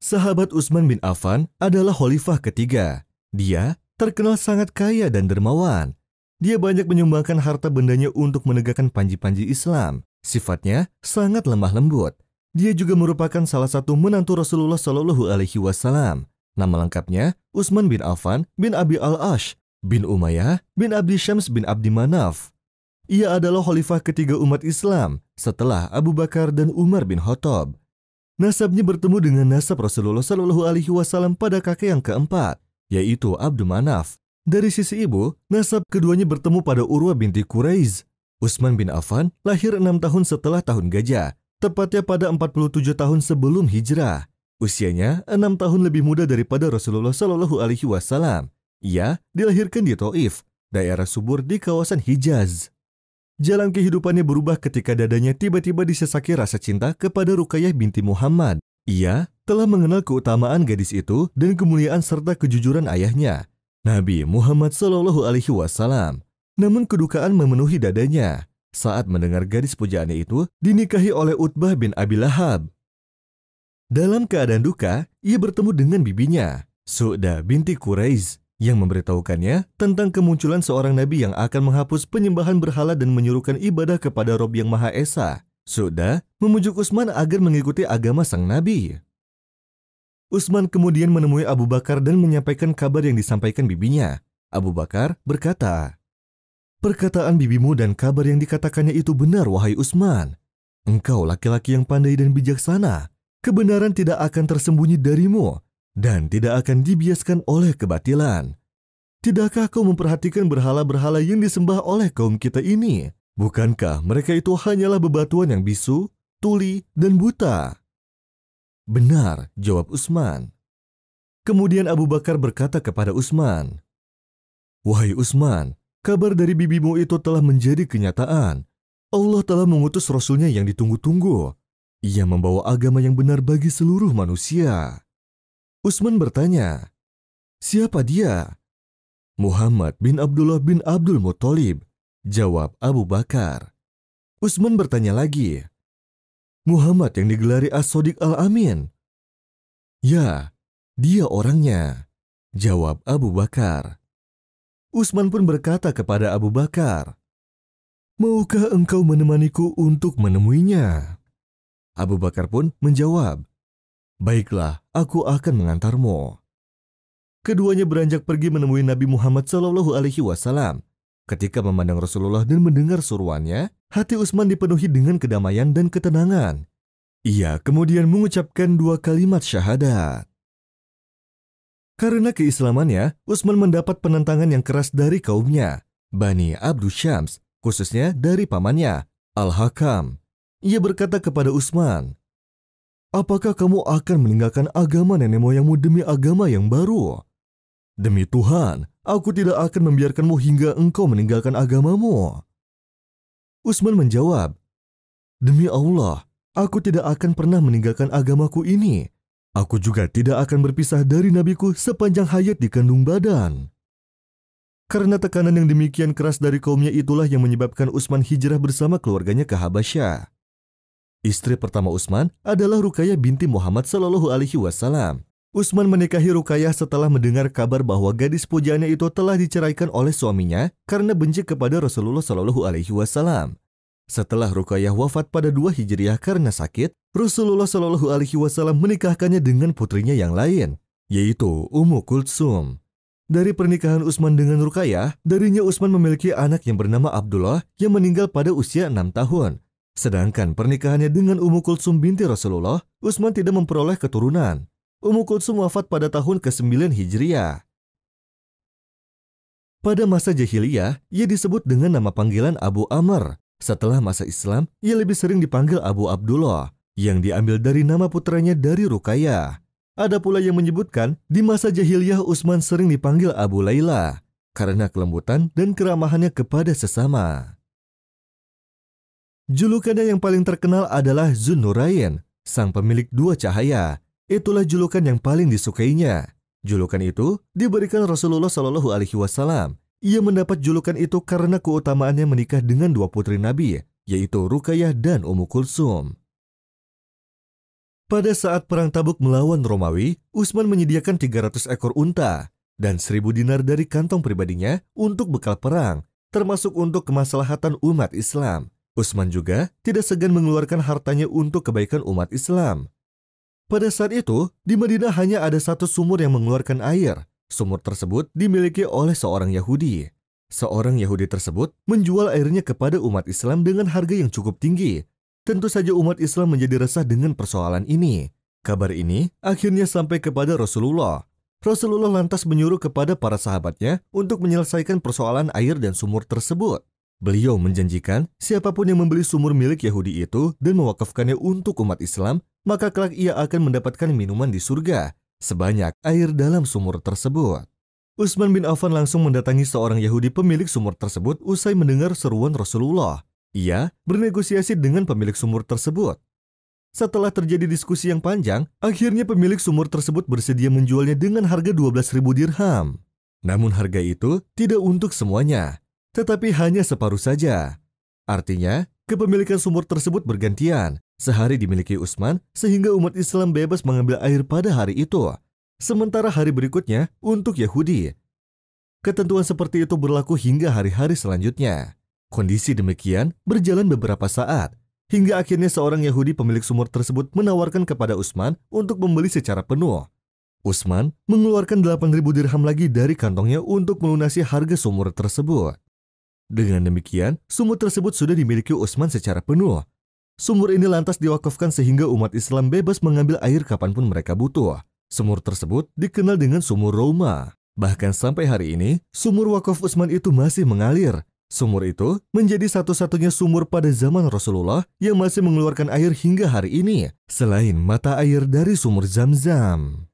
Sahabat Utsman bin Affan adalah khalifah ketiga. Dia terkenal sangat kaya dan dermawan. Dia banyak menyumbangkan harta bendanya untuk menegakkan panji-panji Islam. Sifatnya sangat lemah lembut. Dia juga merupakan salah satu menantu Rasulullah Shallallahu Alaihi Wasallam. Nama lengkapnya Utsman bin Affan bin Abi al-Ash bin Umayyah bin Abdi Syams bin Abdi Manaf. Ia adalah khalifah ketiga umat Islam setelah Abu Bakar dan Umar bin Khattab. Nasabnya bertemu dengan nasab Rasulullah Shallallahu Alaihi Wasallam pada kakek yang keempat, yaitu Abdul Manaf. Dari sisi ibu, nasab keduanya bertemu pada Urwah binti Quraiz. Utsman bin Affan lahir 6 tahun setelah tahun gajah, tepatnya pada 47 tahun sebelum hijrah. Usianya 6 tahun lebih muda daripada Rasulullah Shallallahu Alaihi Wasallam. Ia dilahirkan di Taif, daerah subur di kawasan Hijaz. Jalan kehidupannya berubah ketika dadanya tiba-tiba disesaki rasa cinta kepada Ruqayyah binti Muhammad. Ia telah mengenal keutamaan gadis itu dan kemuliaan serta kejujuran ayahnya, Nabi Muhammad Shallallahu Alaihi Wasallam. Namun kedukaan memenuhi dadanya saat mendengar gadis pujaannya itu dinikahi oleh Utbah bin Abi Lahab. Dalam keadaan duka, ia bertemu dengan bibinya, Su'dah binti Quraiz, yang memberitahukannya tentang kemunculan seorang nabi yang akan menghapus penyembahan berhala dan menyuruhkan ibadah kepada Rob yang Maha Esa. Su'dah memujuk Utsman agar mengikuti agama sang nabi. Utsman kemudian menemui Abu Bakar dan menyampaikan kabar yang disampaikan bibinya. Abu Bakar berkata, "Perkataan bibimu dan kabar yang dikatakannya itu benar, wahai Utsman. Engkau laki-laki yang pandai dan bijaksana. Kebenaran tidak akan tersembunyi darimu dan tidak akan dibiaskan oleh kebatilan. Tidakkah kau memperhatikan berhala-berhala yang disembah oleh kaum kita ini? Bukankah mereka itu hanyalah bebatuan yang bisu, tuli, dan buta?" "Benar," jawab Utsman. Kemudian Abu Bakar berkata kepada Utsman, "Wahai Utsman, kabar dari bibimu itu telah menjadi kenyataan. Allah telah mengutus Rasulnya yang ditunggu-tunggu. Ia membawa agama yang benar bagi seluruh manusia." Utsman bertanya, "Siapa dia?" "Muhammad bin Abdullah bin Abdul Muttalib," jawab Abu Bakar. Utsman bertanya lagi, "Muhammad yang digelari As-Shadiq Al-Amin?" "Ya, dia orangnya," jawab Abu Bakar. Utsman pun berkata kepada Abu Bakar, "Maukah engkau menemaniku untuk menemuinya?" Abu Bakar pun menjawab, "Baiklah, aku akan mengantarmu." Keduanya beranjak pergi menemui Nabi Muhammad SAW. Ketika memandang Rasulullah dan mendengar suruhannya, hati Utsman dipenuhi dengan kedamaian dan ketenangan. Ia kemudian mengucapkan 2 kalimat syahadat. Karena keislamannya, Utsman mendapat penentangan yang keras dari kaumnya, Bani Abdu Syams, khususnya dari pamannya, Al-Hakam. Ia berkata kepada Utsman, "Apakah kamu akan meninggalkan agama nenek moyangmu demi agama yang baru?" "Demi Tuhan, aku tidak akan membiarkanmu hingga engkau meninggalkan agamamu." Utsman menjawab, "Demi Allah, aku tidak akan pernah meninggalkan agamaku ini. Aku juga tidak akan berpisah dari nabiku sepanjang hayat di kandung badan." Karena tekanan yang demikian keras dari kaumnya itulah yang menyebabkan Utsman hijrah bersama keluarganya ke Habasyah. Istri pertama Utsman adalah Ruqayyah binti Muhammad Shallallahu Alaihi Wasallam. Utsman menikahi Ruqayyah setelah mendengar kabar bahwa gadis pujaannya itu telah diceraikan oleh suaminya karena benci kepada Rasulullah Shallallahu Alaihi Wasallam. Setelah Ruqayyah wafat pada 2 Hijriah karena sakit, Rasulullah Shallallahu Alaihi Wasallam menikahkannya dengan putrinya yang lain, yaitu Ummu Kultsum. Dari pernikahan Utsman dengan Ruqayyah, darinya Utsman memiliki anak yang bernama Abdullah yang meninggal pada usia 6 tahun. Sedangkan pernikahannya dengan Ummu Kultsum binti Rasulullah, Utsman tidak memperoleh keturunan. Ummu Kultsum wafat pada tahun ke-9 Hijriah. Pada masa jahiliyah, ia disebut dengan nama panggilan Abu Amr. Setelah masa Islam, ia lebih sering dipanggil Abu Abdullah, yang diambil dari nama putranya dari Ruqayyah. Ada pula yang menyebutkan, di masa jahiliyah Utsman sering dipanggil Abu Laila, karena kelembutan dan keramahannya kepada sesama. Julukannya yang paling terkenal adalah Zunnurain, sang pemilik 2 cahaya. Itulah julukan yang paling disukainya. Julukan itu diberikan Rasulullah Shallallahu Alaihi Wasallam. Ia mendapat julukan itu karena keutamaannya menikah dengan 2 putri Nabi, yaitu Ruqayyah dan Ummu Kultsum. Pada saat Perang Tabuk melawan Romawi, Utsman menyediakan 300 ekor unta dan 1.000 dinar dari kantong pribadinya untuk bekal perang, termasuk untuk kemaslahatan umat Islam. Utsman juga tidak segan mengeluarkan hartanya untuk kebaikan umat Islam. Pada saat itu, di Madinah hanya ada satu sumur yang mengeluarkan air. Sumur tersebut dimiliki oleh seorang Yahudi. Seorang Yahudi tersebut menjual airnya kepada umat Islam dengan harga yang cukup tinggi. Tentu saja umat Islam menjadi resah dengan persoalan ini. Kabar ini akhirnya sampai kepada Rasulullah. Rasulullah lantas menyuruh kepada para sahabatnya untuk menyelesaikan persoalan air dan sumur tersebut. Beliau menjanjikan siapapun yang membeli sumur milik Yahudi itu dan mewakafkannya untuk umat Islam, maka kelak ia akan mendapatkan minuman di surga sebanyak air dalam sumur tersebut. Utsman bin Affan langsung mendatangi seorang Yahudi pemilik sumur tersebut usai mendengar seruan Rasulullah. Ia bernegosiasi dengan pemilik sumur tersebut. Setelah terjadi diskusi yang panjang, akhirnya pemilik sumur tersebut bersedia menjualnya dengan harga 12.000 dirham. Namun harga itu tidak untuk semuanya, tetapi hanya separuh saja. Artinya, kepemilikan sumur tersebut bergantian. Sehari dimiliki Utsman, sehingga umat Islam bebas mengambil air pada hari itu. Sementara hari berikutnya untuk Yahudi. Ketentuan seperti itu berlaku hingga hari-hari selanjutnya. Kondisi demikian berjalan beberapa saat, hingga akhirnya seorang Yahudi pemilik sumur tersebut menawarkan kepada Utsman untuk membeli secara penuh. Utsman mengeluarkan 8.000 dirham lagi dari kantongnya untuk melunasi harga sumur tersebut. Dengan demikian, sumur tersebut sudah dimiliki Utsman secara penuh. Sumur ini lantas diwakafkan sehingga umat Islam bebas mengambil air kapanpun mereka butuh. Sumur tersebut dikenal dengan sumur Roma. Bahkan sampai hari ini, sumur wakaf Utsman itu masih mengalir. Sumur itu menjadi satu-satunya sumur pada zaman Rasulullah yang masih mengeluarkan air hingga hari ini, selain mata air dari sumur Zam-Zam.